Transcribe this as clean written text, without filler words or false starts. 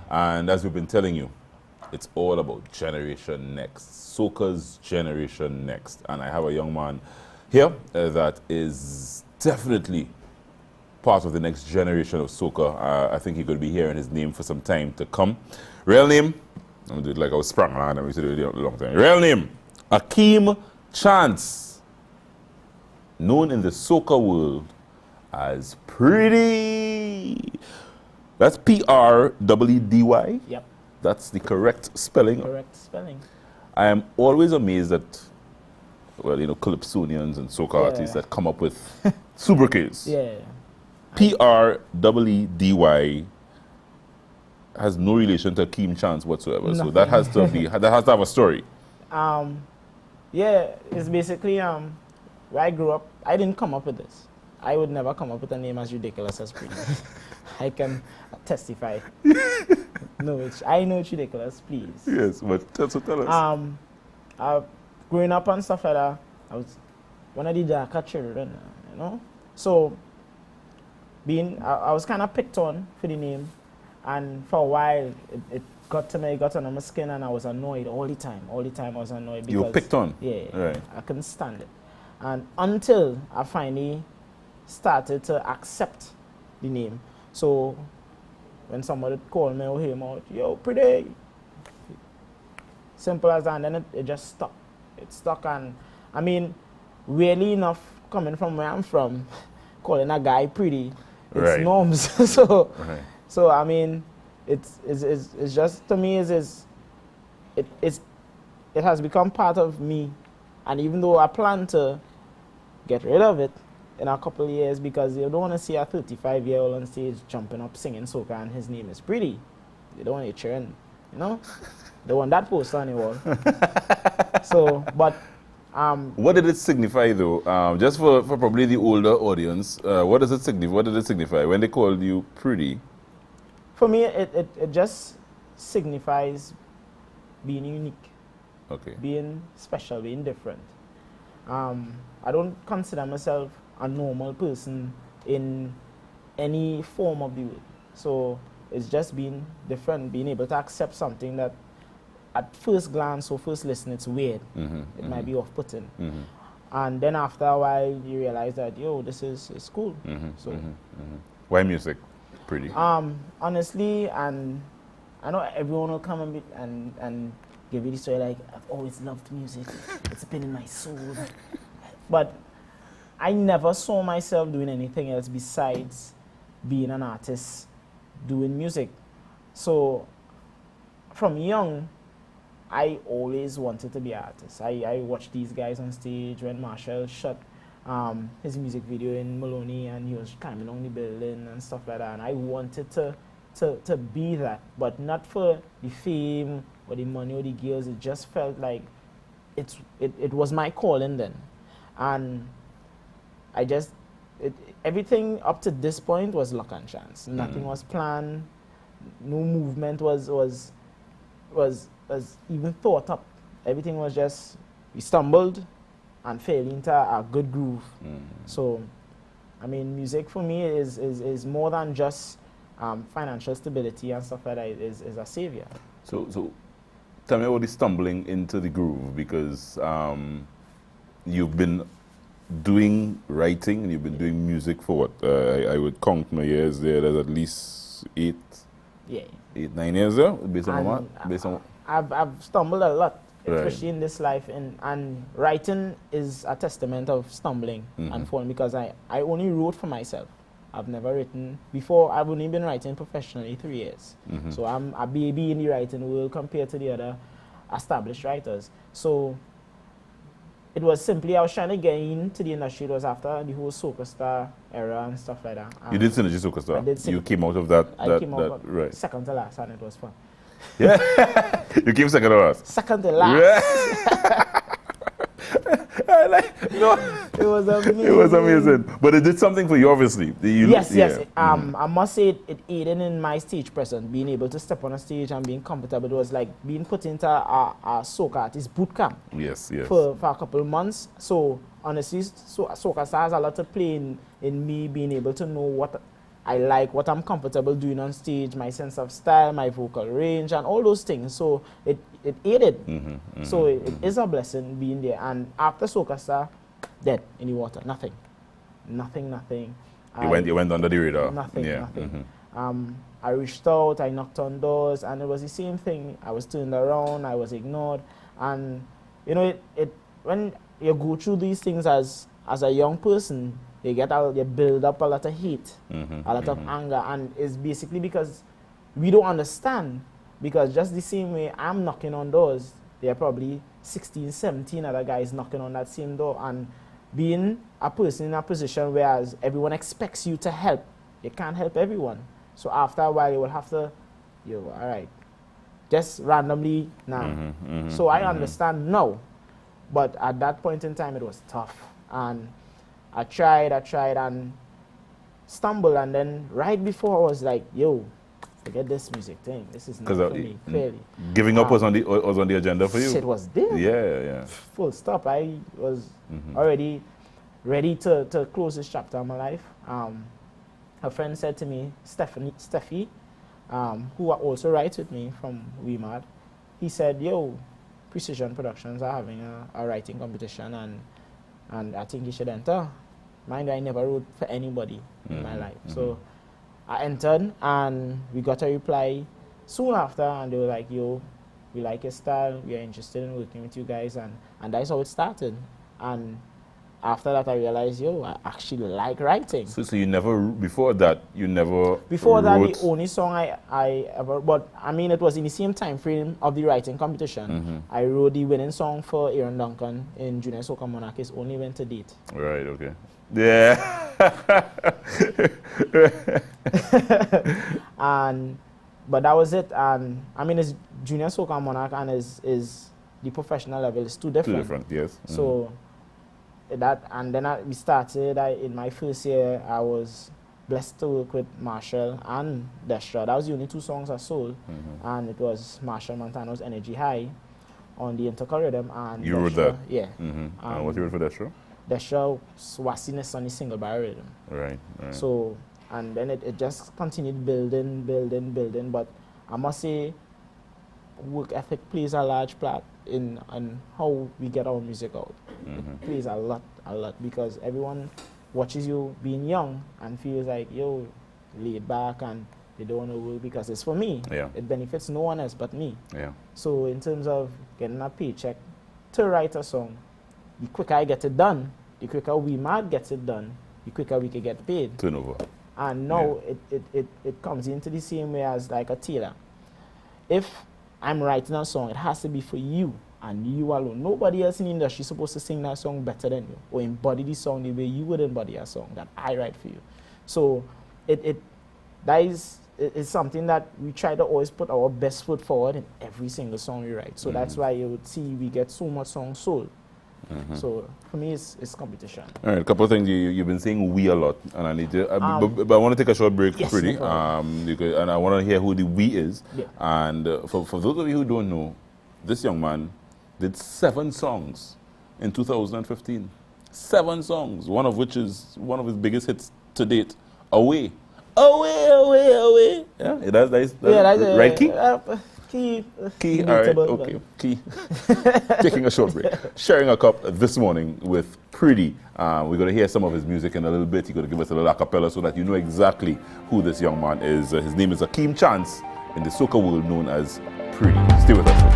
And as we've been telling you, it's all about Generation Next, soca's Generation Next. And I have a young man here that is definitely part of the next generation of soca. I think he could be hearing his name for some time to come. Real name, I'm gonna do it like I was sprung on, I used to do it a long time. Real name, Akeem Chance, known in the soca world as Preedy. That's Preedy. Yep. That's the correct spelling. Correct spelling. I am always amazed at, well, you know, calypsonians and soca artists that come up with sobriquets. Yeah. Preedy has no relation to Akeem Chance whatsoever. Nothing. So that has to be that has to have a story. Yeah, it's basically where I grew up. I didn't come up with this. I would never come up with a name as ridiculous as Preedy. I can testify. No, I know it's ridiculous, please. Yes, but tell us. Growing up and stuff like that, I was one of the darker children, you know. So I was kind of picked on for the name, and for a while it got to me, it got under my skin, and I was annoyed all the time. All the time I was annoyed because You were picked on? Yeah, Right. I couldn't stand it. And until I finally started to accept the name. So when somebody called me or him out, yo, Preedy. Simple as that, and then it just stuck. It stuck, and I mean, weirdly enough, coming from where I'm from, calling a guy Preedy, it's norms. So I mean, it's just, to me, it has become part of me, and even though I plan to get rid of it in a couple of years, because you don't want to see a 35-year-old on stage jumping up singing soca and his name is Preedy. You don't want to cheering, you know. They want that poster on the wall. So, but what did it signify though? Just for probably the older audience, what does it signify? What did it signify when they called you Preedy? For me, it just signifies being unique. Okay. Being special, being different. I don't consider myself a normal person in any form of the word. So it's just being different, being able to accept something that at first glance or first listen, it's weird. It might be off-putting. And then after a while, you realize that, yo, this is cool. So, Why music, Preedy? honestly, and I know everyone will come and give you the story like, I've always loved music. It's been in my soul. But I never saw myself doing anything else besides being an artist, doing music. So from young, I always wanted to be an artist. I watched these guys on stage when Marshall shot his music video in Maloney, and he was climbing on the building and stuff like that. And I wanted to be that, but not for the fame or the money or the girls. It just felt like it was my calling then. And I just, everything up to this point was luck and chance. Nothing was planned. No movement was even thought up. Everything was just, we stumbled and fell into a good groove. So, I mean, music for me is more than just financial stability and stuff like that. It is a savior. So tell me about the stumbling into the groove, because you've been doing writing and you've been doing music for what? I would count my years there. There's at least 8, 9 years there, based on what? I've stumbled a lot, especially in this life, and writing is a testament of stumbling and falling, because I only wrote for myself. I've never written before. I've only been writing professionally 3 years. So I'm a baby in the writing world compared to the other established writers. So it was simply, I was trying to get into the industry. It was after the whole Soca Star era and stuff like that. You did Synergy Soca Star? I did. You came out of that? I came out right. second to last, and it was fun. Yeah? You came second to last? Second to last. Yeah. It was amazing. It was amazing. But it did something for you, obviously. Yes. I must say it aided in my stage presence, being able to step on a stage and being comfortable. It was like being put into a soca artist boot camp. Yes. For a couple of months. So honestly, Soca Star has a lot to play in me being able to know I like what I'm comfortable doing on stage, my sense of style, my vocal range, and all those things. So it aided. So it is a blessing being there. And after Soca Star, dead in the water, nothing. You went under the radar. Nothing. I reached out, I knocked on doors, and it was the same thing. I was turned around, I was ignored, and you know, when you go through these things as a young person, you build up a lot of hate, a lot of anger, and it's basically because we don't understand. Because just the same way I'm knocking on doors, there are probably 16, 17 other guys knocking on that same door, and being a person in a position whereas everyone expects you to help, you can't help everyone. So after a while, you will have to, all right, just randomly now. So I understand now, but at that point in time, it was tough. And I tried and stumbled, and then right before I was like, forget this music thing. This is not for me, clearly. Giving up was on the agenda for you? It was there. Yeah. Full stop. I was already ready to close this chapter of my life. A friend said to me, Steffi, who also writes with me from WeMad, he said, Precision Productions are having a writing competition, and I think you should enter. Mind you, I never wrote for anybody in my life. So I entered, and we got a reply soon after, and they were like, we like your style, we are interested in working with you guys, and that's how it started. And after that, I realized, I actually like writing. So you never, before that, Before that, the only song I ever, but I mean, it was in the same time frame of the writing competition. I wrote the winning song for Aaron Duncan in Junior Soca Monarchies, Only Went to Date. Right, okay. Yeah. But that was it. And I mean, it's Junior Soca Monarch, and is the professional level is too different. Too different, yes. So we started. In my first year, I was blessed to work with Marshall and Destra. That was the only two songs I sold, and it was Marshall Montano's Energy High on the intercurriculum. And you wrote that? Yeah. And what you wrote for Destra? Destra was on the single barrel rhythm. Right. So, and then it just continued building. But I must say, work ethic plays a large part in how we get our music out. It plays a lot, because everyone watches you being young and feels like, laid back, and they don't want to work because it's for me. Yeah. It benefits no one else but me. Yeah. So in terms of getting a paycheck to write a song, the quicker I get it done, the quicker WeMad gets it done, the quicker we can get paid. Turnover. And now it comes into the same way as like a tailor. If I'm writing a song, it has to be for you and you alone. Nobody else in the industry is supposed to sing that song better than you or embody the song the way you would embody a song that I write for you. So that is something that we try to always put our best foot forward in every single song we write. So that's why you would see we get so much songs sold. So for me, it's competition. All right, a couple of things. You've been saying we a lot, and I need to, but I want to take a short break, yes, Preedy, no and I want to hear who the we is. Yeah. And for those of you who don't know, this young man did 7 songs in 2015. 7 songs, one of which is one of his biggest hits to date, Away. Away. Yeah, that's right, Key? Key, all right, okay, Key. Taking a short break. Sharing a cup this morning with Preedy. We're going to hear some of his music in a little bit. He's going to give us a little acapella so that you know exactly who this young man is. His name is Akeem Chance, in the soca world known as Preedy. Stay with us.